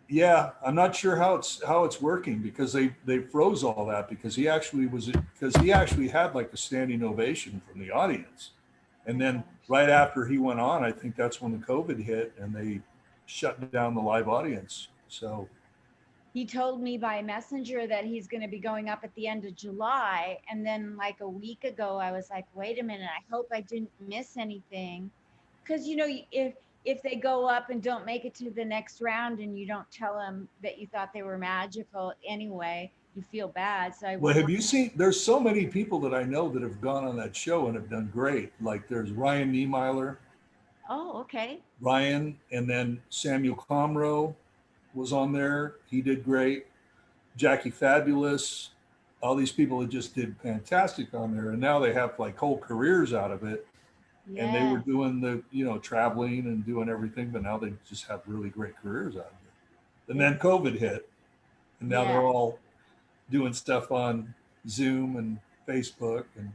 Yeah, I'm not sure how it's working, because they froze all that because he actually had like a standing ovation from the audience. And then right after he went on, I think that's when the COVID hit and they shut down the live audience. So he told me by messenger that he's going to be going up at the end of July. And then like a week ago, I was like, wait a minute, I hope I didn't miss anything. because you know, if they go up and don't make it to the next round and you don't tell them that you thought they were magical anyway, you feel bad. So I Well, would have want. you seen? There's so many people that I know that have gone on that show and have done great. Like there's Ryan Niemeiler, Oh, okay. Ryan, and then Samuel Comroe was on there. He did great. Jackie Fabulous, all these people that just did fantastic on there, and now they have like whole careers out of it. And they were Yes. doing the, traveling and doing everything, but now they just have really great careers out of it. And then It's COVID hit, and now they're yes. all doing stuff on Zoom and Facebook. And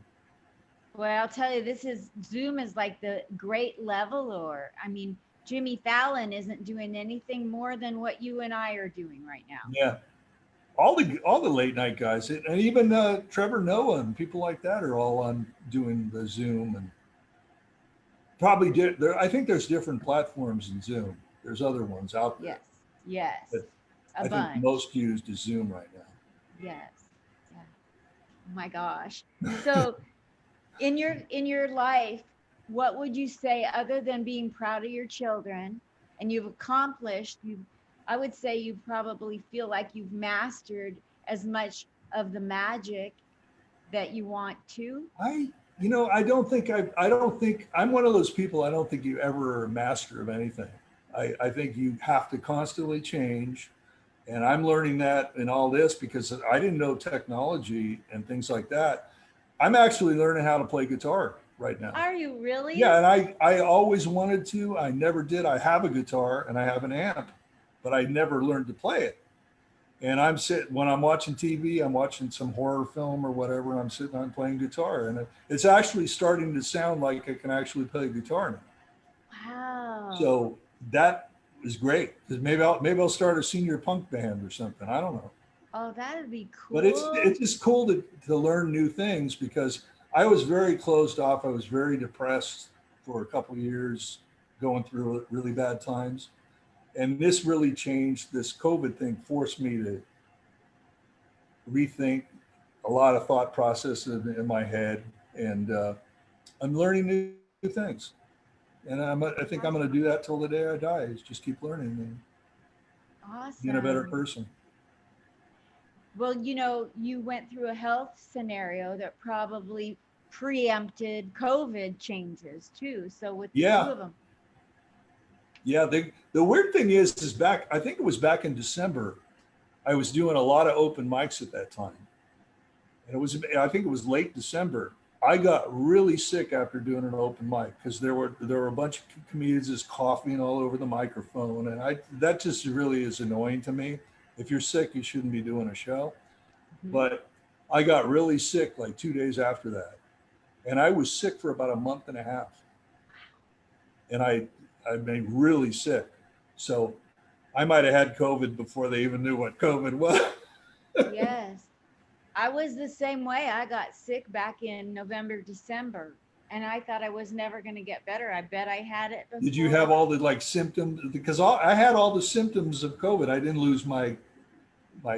Well, I'll tell you, this is Zoom is like the great leveler. I mean, Jimmy Fallon isn't doing anything more than what you and I are doing right now. yeah, all the late night guys, and even Trevor Noah and people like that are all on doing the Zoom and probably did there. I think there's different platforms in Zoom. There's other ones out there, Yes. Yes. but A I think bunch. most used is Zoom right now. Yes. Yeah. Oh my gosh. So in your life, what would you say other than being proud of your children and you've accomplished, you I would say you probably feel like you've mastered as much of the magic that you want to? I don't think I'm one of those people. I don't think you ever are a master of anything. I think you have to constantly change. And I'm learning that in all this because I didn't know technology and things like that. I'm actually learning how to play guitar right now. Are you Yeah, really? and I always wanted to. I never did. I have a guitar and I have an amp, but I never learned to play it. And I'm sitting when I'm watching TV, I'm watching some horror film or whatever, and I'm sitting on playing guitar, and it's actually starting to sound like I can actually play guitar now. Wow. So that is great because maybe I'll start a senior punk band or something. I don't know, Oh, that would be but it's cool. it's just cool to learn new things because I was very closed off. I was very depressed for a couple of years, going through really bad times, and this really changed. This COVID thing forced me to rethink a lot of thought processes in my head, and I'm learning new things. And I think I'm That's going to do that till the day I die. Is just keep learning and being a better awesome. person. Well, you went through a health scenario that probably preempted COVID changes too. So with the two Yeah, of them, yeah. The weird thing is back. I think it was back in December. I was doing a lot of open mics at that time, and I think it was late December. I got really sick after doing an open mic because there were a bunch of comedians just coughing all over the microphone, and I that just really is annoying to me. If you're sick, you shouldn't be doing a show. mhm, But I got really sick like 2 days after that, and I was sick for about a month and a half, and I been really sick. So I might have had COVID before they even knew what COVID was. yes, I was the same way. I got sick back in November, December, and I thought I was never going to get better. I bet I had it Did you have before. all the like symptoms? Because I had all the symptoms of COVID. I didn't lose my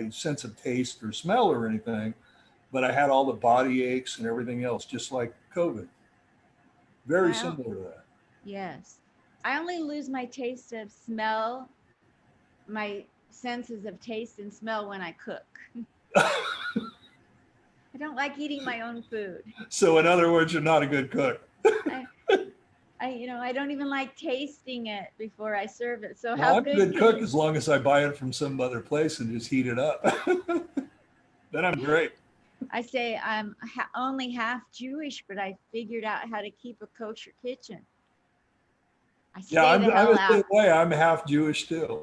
sense of taste or smell or anything, but I had all the body aches and everything else, just like COVID. Very I similar to that. Yes, I only lose my taste of smell, my senses of taste and smell when I cook. I don't like eating my own food. So in other words, you're not a good cook. I, I don't even like tasting it before I serve it. So Well, how I'm a good good can cook you? as long as I buy it from some other place and just heat it up. Then I'm great. I say I'm only half Jewish, but I figured out how to keep a kosher kitchen. I Yeah, stay the I'm hell the out. same way. I'm half Jewish too.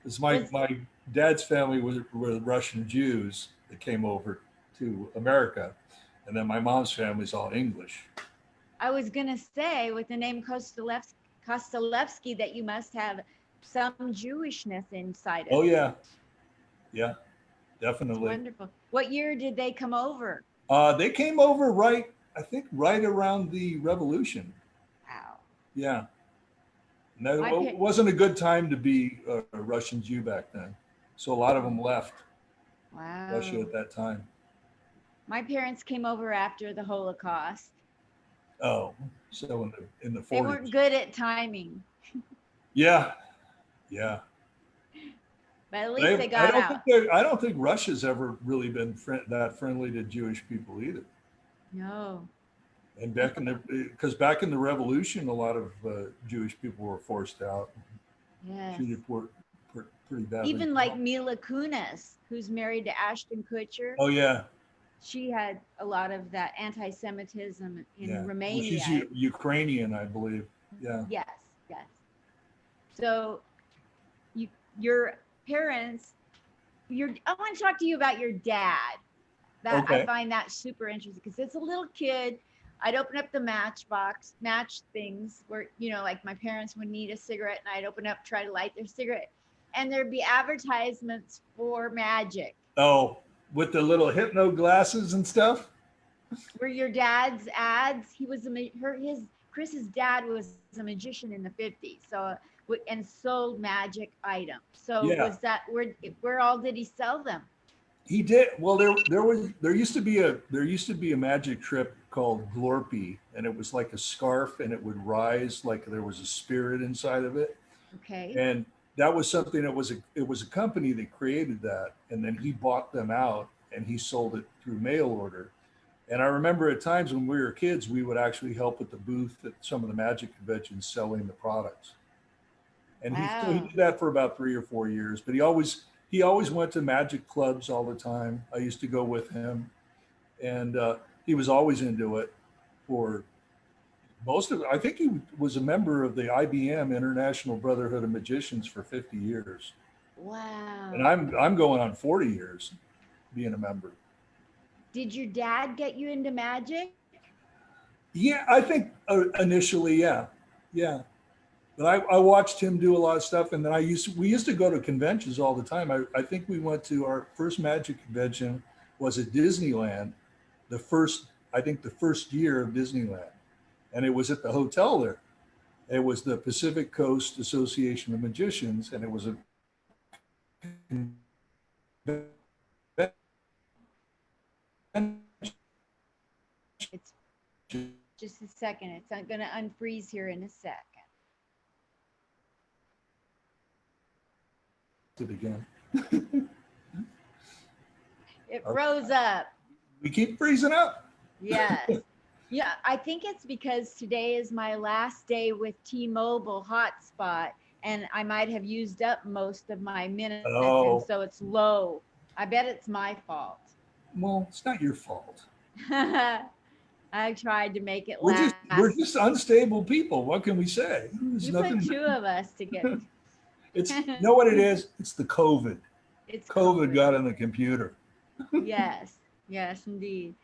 Because my, Was my dad's family were Russian Jews that came over to America. And then my mom's family's all English. I was gonna say with the name Kostolefsky that you must have some Jewishness inside of Oh, you. yeah. Yeah, It's definitely. wonderful. What year did they come over? They came over I think, right around the revolution. Wow. Yeah. And that My pa- wasn't a good time to be a Russian Jew back then. So a lot of them oh, left Russia wow. at that time. My parents came over after the Holocaust. Oh, so in the They 40s. weren't good at timing, Yeah, yeah. but at least They, they got out. I don't think Russia's ever really been that friendly to Jewish people either. No. And back in the because back in the revolution, a lot of Jewish people were forced out, Yes. treated pretty badly. Even like Mila Kunis, who's married to Ashton Kutcher, Oh yeah, she had a lot of that anti-Semitism in yeah. Well, she's Romania. Ukrainian, I believe. Yeah. Yes, yes. So you, your parents, I want to talk to you about your dad. That I Okay. find that super interesting because as a little kid, I'd open up the match things where, like my parents would need a cigarette and I'd open up, try to light their cigarette. And there'd be advertisements for magic. Oh, with the little hypno glasses and stuff. Were your dad's ads? He was his Chris's dad was a magician in the 50s. So and sold magic items. So Yeah, was that where all did he sell them? he did. Well, there used to be a magic trip called Glorpy, and it was like a scarf, and it would rise like there was a spirit inside of it. Okay. And that was something that it was a company that created that, and then he bought them out and he sold it through mail order. And I remember at times when we were kids, we would actually help at the booth at some of the magic conventions selling the products. And he Wow. did that for about 3 or 4 years. But he always went to magic clubs all the time. I used to go with him, and he was always into it. For most of it, I think he was a member of the IBM International Brotherhood of Magicians for 50 years, and Wow. I'm going on 40 years being a member. Did your dad get you into magic? Yeah, I think initially, yeah, yeah. But I watched him do a lot of stuff, and then we used to go to conventions all the time. I think we went to our first magic convention was at Disneyland, the first I think the first year of Disneyland, and it was at the hotel there. It was the Pacific Coast Association of Magicians, and it was a It's just a second. It's not going to unfreeze here in a second. again. It froze up. We keep freezing up. Yes. Yeah, I think it's because today is my last day with T-Mobile hotspot, and I might have used up most of my minutes, and Oh, so it's low. I bet it's my fault. well, it's not your fault. I tried to make it We're just last. we're just unstable people. What can we say? There's You nothing. put two of us together. It's you know what it is. It's the COVID. It's COVID COVID. got in the computer. Yes, yes, indeed.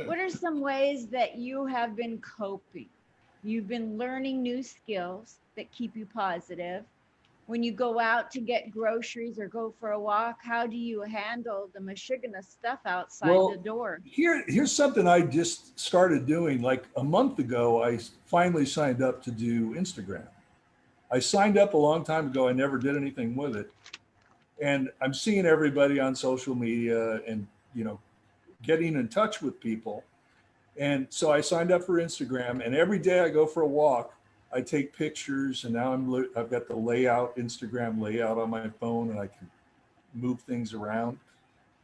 What are some ways that you have been coping? You've been learning new skills that keep you positive. When you go out to get groceries or go for a walk, how do you handle the mashugana stuff outside the Well, door? here's something I just started doing. Like a month ago, I finally signed up to do Instagram. I signed up a long time ago. I never did anything with it, and I'm seeing everybody on social media, and you know, getting in touch with people. And so I signed up for Instagram, and every day I go for a walk, I take pictures, and now I've got the Instagram layout on my phone, and I can move things around.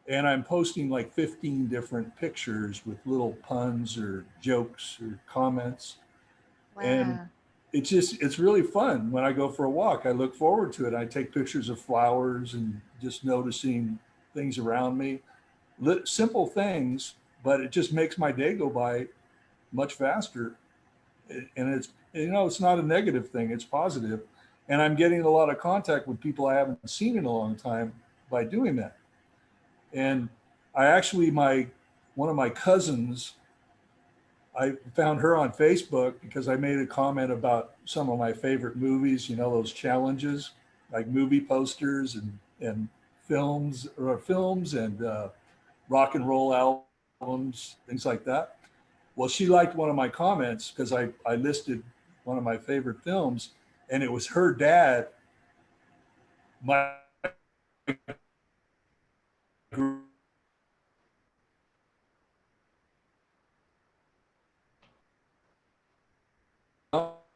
And I'm posting like 15 different pictures with little puns or jokes or comments. And Wow. it's really fun when I go for a walk. I look forward to it. I take pictures of flowers and just noticing things around me. Simple things, but it just makes my day go by much faster. And it's not a negative thing, it's positive. And I'm getting a lot of contact with people I haven't seen in a long time by doing that. And I actually, one of my cousins, I found her on Facebook because I made a comment about some of my favorite movies, those challenges, like movie posters and films and rock and roll albums, things like that. Well, she liked one of my comments because I listed one of my favorite films, and it was her dad. My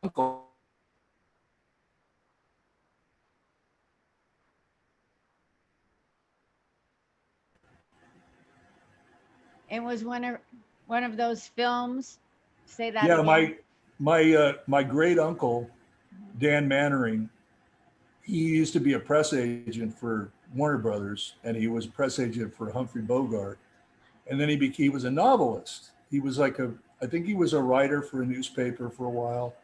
uncle. It was one of those films. Say that Yeah, again. my great uncle Dan Mannering, he used to be a press agent for Warner Brothers, and he was press agent for Humphrey Bogart, and then he was a novelist. He was like I think he was a writer for a newspaper for a while.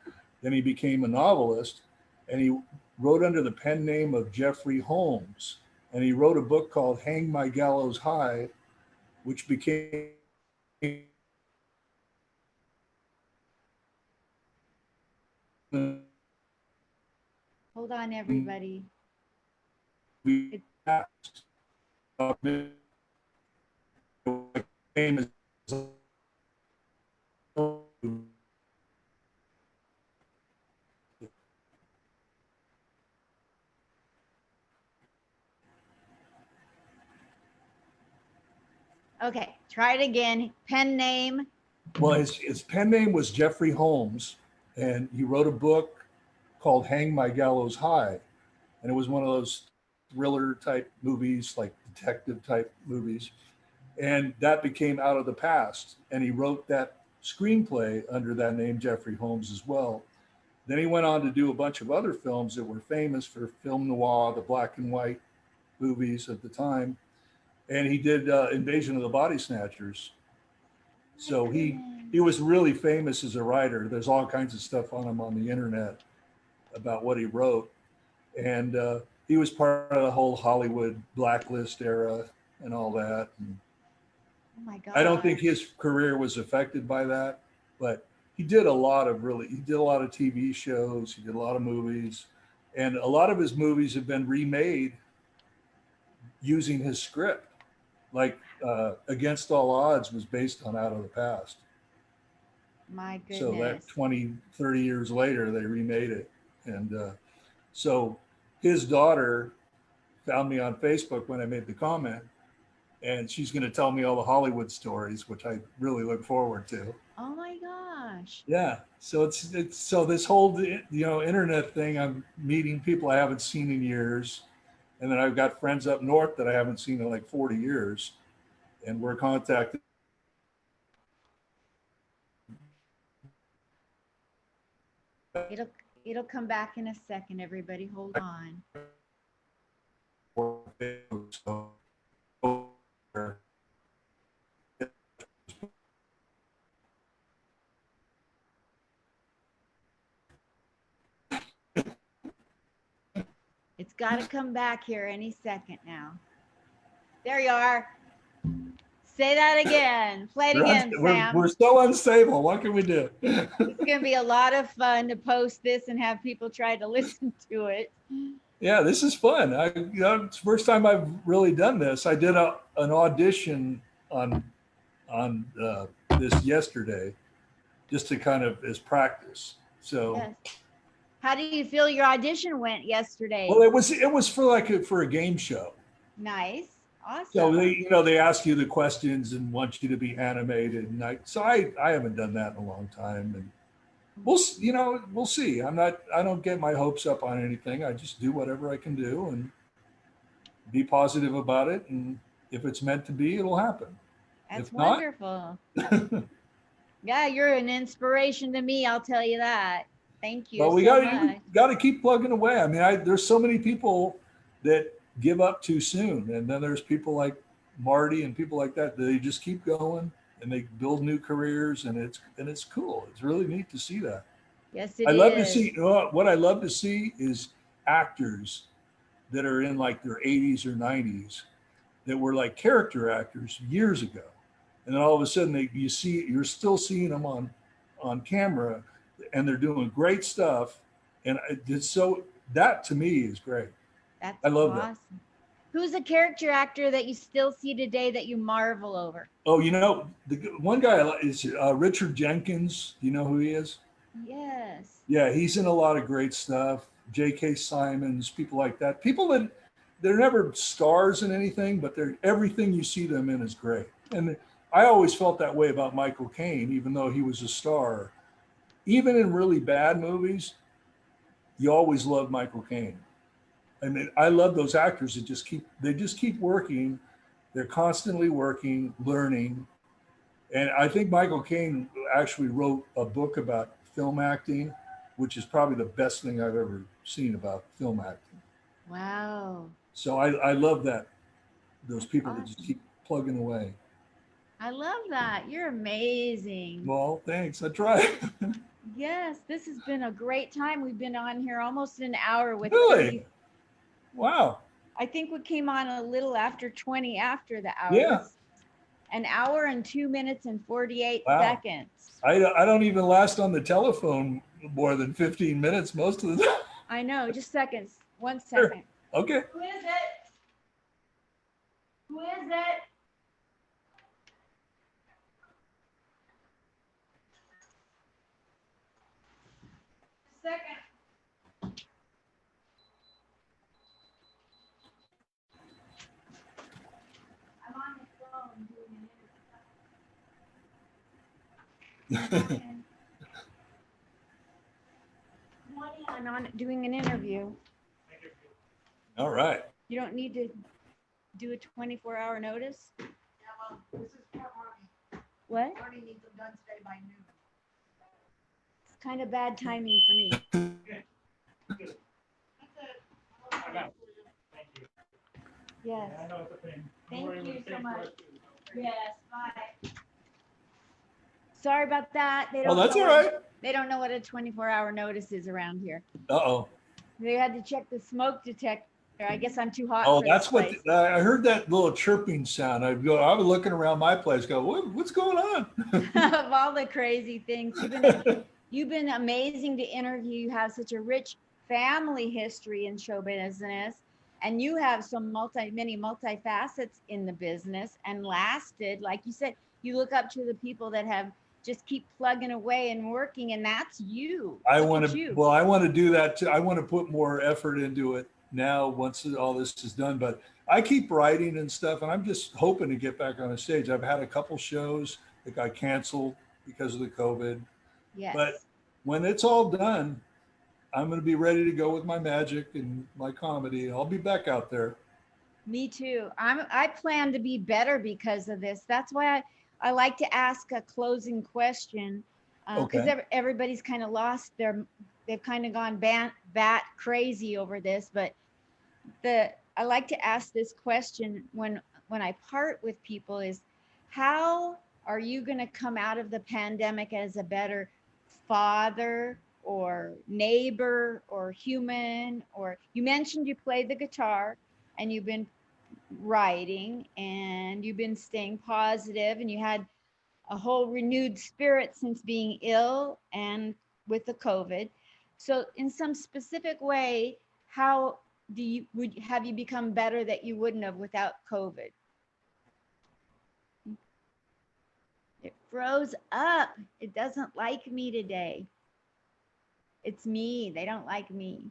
Then he became a novelist, and he wrote under the pen name of Jeffrey Holmes, and he wrote a book called Hang My Gallows High, which became Hold on, everybody. It, okay, try it again. Pen name. Well, his pen name was Jeffrey Holmes, and he wrote a book called Hang My Gallows High. And it was one of those thriller type movies, like detective type movies. And that became Out of the Past. And he wrote that screenplay under that name, Jeffrey Holmes, as well. Then he went on to do a bunch of other films that were famous for film noir, the black and white movies at the time. And he did Invasion of the Body Snatchers. So he was really famous as a writer. There's all kinds of stuff on him on the internet about what he wrote. And he was part of the whole Hollywood blacklist era and all that. And Oh my God. I don't think his career was affected by that, but he did a lot of TV shows. He did a lot of movies, and a lot of his movies have been remade using his script. Like Against All Odds was based on Out of the Past. My goodness. So that 20, 30 years later, they remade it. And so his daughter found me on Facebook when I made the comment, and she's going to tell me all the Hollywood stories, which I really look forward to. Oh my gosh. Yeah. So it's so this whole internet thing. I'm meeting people I haven't seen in years, and then I've got friends up north that I haven't seen in like 40 years, and we're contacted. It'll come back in a second. Everybody, hold on. It's got to come back here any second now. There you are. Say that again. Play it again, Sam. We're so unstable. What can we do? It's going to be a lot of fun to post this and have people try to listen to it. Yeah, this is fun. It's the first time I've really done this. I did an audition on this yesterday, just to kind of as practice. So, yes. How do you feel your audition went yesterday? Well, it was for a game show. Nice. Awesome. So they ask you the questions and want you to be animated, and I haven't done that in a long time, and we'll see. I don't get my hopes up on anything. I just do whatever I can do and be positive about it, and if it's meant to be, it'll happen. That's if not, wonderful. Yeah, you're an inspiration to me. I'll tell you that. Thank you. Well, we so much. got to keep plugging away. I mean, there's so many people that give up too soon, and then there's people like Marty and people like that. They just keep going and they build new careers, and it's cool. It's really neat to see that. Yes, it I is. love to see. What I love to see is actors that are in like their 80s or 90s that were like character actors years ago, and then all of a sudden you're still seeing them on camera, and they're doing great stuff, and it's so that to me is great. I love awesome. That. Who's a character actor that you still see today that you marvel over? Oh, the one guy is Richard Jenkins. Do you know who he is? Yes. Yeah, he's in a lot of great stuff. J.K. Simmons, people like that. People that they're never stars in anything, but everything you see them in is great. And I always felt that way about Michael Caine, even though he was a star. even in really bad movies, you always love Michael Caine. I mean, I love those actors that just keep working. They're constantly working, learning. And I think Michael Caine actually wrote a book about film acting, which is probably the best thing I've ever seen about film acting. Wow. So I love that. Those That's people that just awesome. keep plugging away. I love that. You're amazing. Well, thanks. I try. Yes, this has been a great time. We've been on here almost an hour with 30. Really? Wow. I think we came on a little after 20 after the hour. Yeah. It's an hour and 2 minutes and 48 Wow. seconds. I don't even last on the telephone more than 15 minutes most of the time. I know, just seconds. 1 Sure. second. Okay. Who is it? Who is it? Second. I'm on the phone doing an interview. I'm on doing an interview. All right. You don't need to do a 24-hour notice? Yeah, well, this is for Arnie. What? Arnie needs them done today by noon. It's kind of bad timing for me. That's it. I got it. Thank you. Yes. Yeah, I know it's a pain. Thank Don't worry, you we'll so take much. care of it. Yes, bye. Sorry about that. They Oh, don't that's know all what- right. They don't know what a 24-hour notice is around here. Uh-oh. They had to check the smoke detector. I guess I'm too hot Oh, for that's this what place. I heard, that little chirping sound. I was looking around my place, what's going on? Of all the crazy things. You've been amazing to interview. You have such a rich family history in show business, and you have many multifacets in the business and lasted. Like you said, you look up to the people that have just keep plugging away and working, and that's you. I Look want at to, you. well, I want to do that too. I want to put more effort into it now once all this is done, but I keep writing and stuff, and I'm just hoping to get back on a stage. I've had a couple shows that got canceled because of the COVID, Yes. but when it's all done, I'm going to be ready to go with my magic and my comedy. I'll be back out there. Me too. I plan to be better because of this. That's why I like to ask a closing question, because Okay. everybody's kind of lost they've kind of gone bat crazy over this. But I like to ask this question when I part with people is, how are you going to come out of the pandemic as a better father or neighbor or human? Or you mentioned you play the guitar and you've been writing and you've been staying positive and you had a whole renewed spirit since being ill and with the COVID. So in some specific way, how have you become better that you wouldn't have without COVID? It froze up. It doesn't like me today. It's me. They don't like me.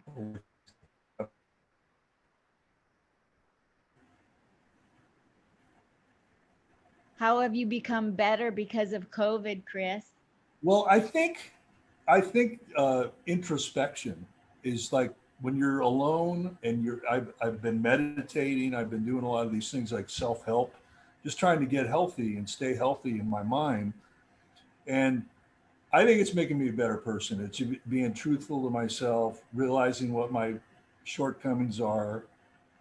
How have you become better because of COVID, Chris? Well, I think introspection is like when you're alone and I've been meditating. I've been doing a lot of these things like self-help, just trying to get healthy and stay healthy in my mind. And I think it's making me a better person. It's being truthful to myself, realizing what my shortcomings are.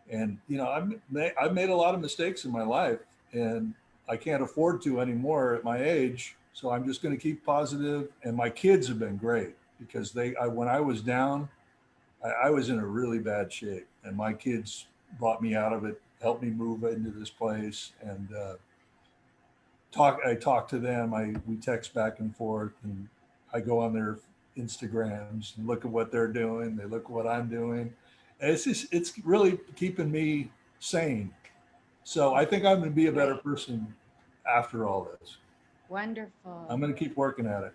And, I've made a lot of mistakes in my life, and I can't afford to anymore at my age. So I'm just going to keep positive. And my kids have been great because when I was down, I was in a really bad shape, and my kids brought me out of it, helped me move into this place, and I talk to them. We text back and forth, and I go on their Instagrams and look at what they're doing. They look at what I'm doing. And it's really keeping me sane. So I think I'm going to be a better person after all this. Wonderful. I'm going to keep working at it.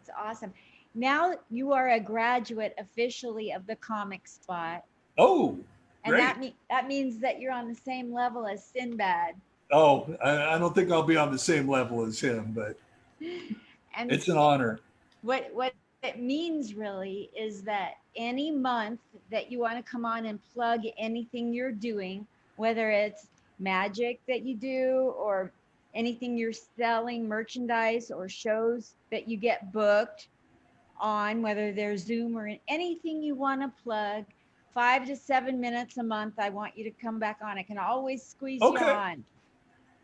It's awesome. Now you are a graduate officially of the Comic Spot. Oh, and great. that means that you're on the same level as Sinbad. Oh, I don't think I'll be on the same level as him, but And it's an honor. what it means really is that any month that you want to come on and plug anything you're doing, whether it's magic that you do or anything you're selling, merchandise or shows that you get booked on, whether they're Zoom or anything you want to plug, 5 to 7 minutes a month, I want you to come back on. I can always squeeze you Okay. on.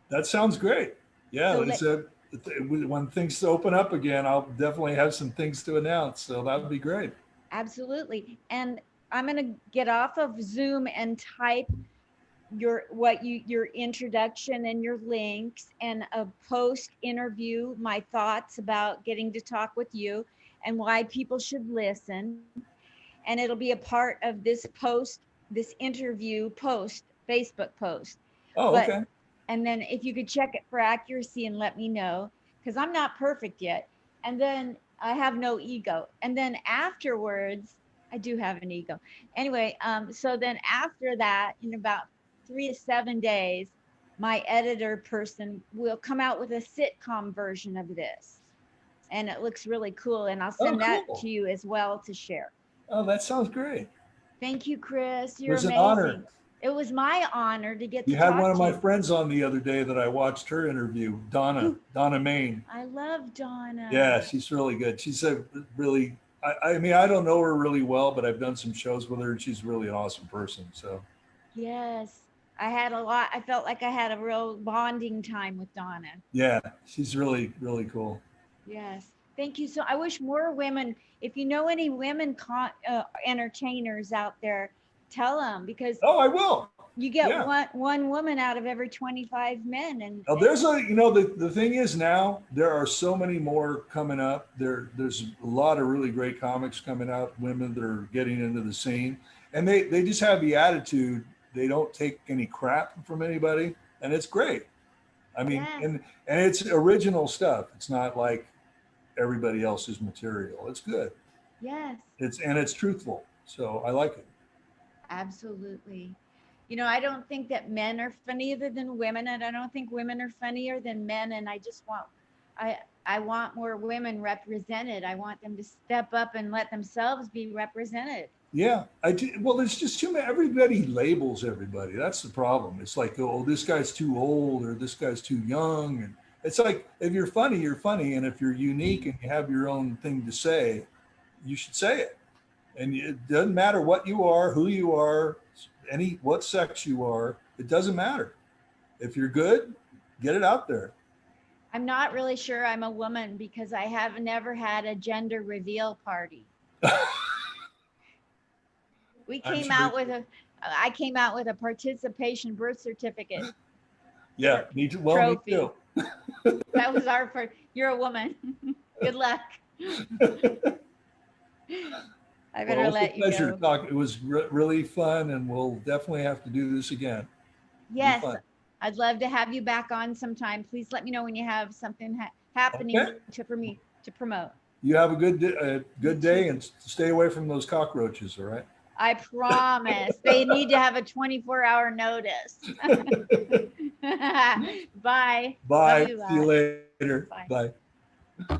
That sounds great. Yeah, So it's when things open up again, I'll definitely have some things to announce. So that would be great. Absolutely. And I'm going to get off of Zoom and type your introduction and your links and a post interview, my thoughts about getting to talk with you and why people should listen. And it'll be a part of this post, this interview post, Facebook post. Oh, But okay. and then if you could check it for accuracy and let me know, because I'm not perfect yet. And then I have no ego. And then afterwards, I do have an ego. Anyway, so then after that, in about 3 to 7 days, my editor person will come out with a sitcom version of this. And it looks really cool. And I'll send that cool. to you as well to share. Oh, that sounds great. Thank you, Chris. It You're was an amazing. honor. It was my honor to get to You had talk one of to my you. friends on the other day that I watched her interview, Donna Main. I love Donna. Yeah, she's really good. She's a really, I mean, I don't know her really well, but I've done some shows with her and she's really an awesome person. So Yes. I felt like I had a real bonding time with Donna. yeah, she's really, really cool. Yes. Thank you. So I wish more women, if you know any women entertainers out there, tell them, because Oh, I will. you get Yeah. one woman out of every 25 men. And Now, there's the thing is now there are so many more coming up. There's a lot of really great comics coming out, women that are getting into the scene, and they just have the attitude. They don't take any crap from anybody, and it's great. I mean, Yeah. and it's original stuff. It's not like everybody else's material. It's good. Yes, It's truthful. So I like it. absolutely. I don't think that men are funnier than women, and I don't think women are funnier than men. And I want more women represented. I want them to step up and let themselves be represented. Yeah, I do. Well, there's just too many. Everybody labels everybody. That's the problem. It's like, oh, this guy's too old or this guy's too young. And it's like, if you're funny, you're funny. And if you're unique and you have your own thing to say, you should say it. And it doesn't matter what you are, who you are, what sex you are. It doesn't matter. If you're good, get it out there. I'm not really sure I'm a woman because I have never had a gender reveal party. I came out with a participation birth certificate. Yeah, me too. Well, Trophy. me too. That was our first. You're a woman. Good luck. I better Well, let you pleasure go. talking. It was really fun, and we'll definitely have to do this again. Yes, fun. I'd love to have you back on sometime. Please let me know when you have something happening Okay. for me to promote. You have a good day, and stay away from those cockroaches. All right. I promise. They need to have a 24-hour notice. Bye. Bye. Love you, See you later. Bye. Bye.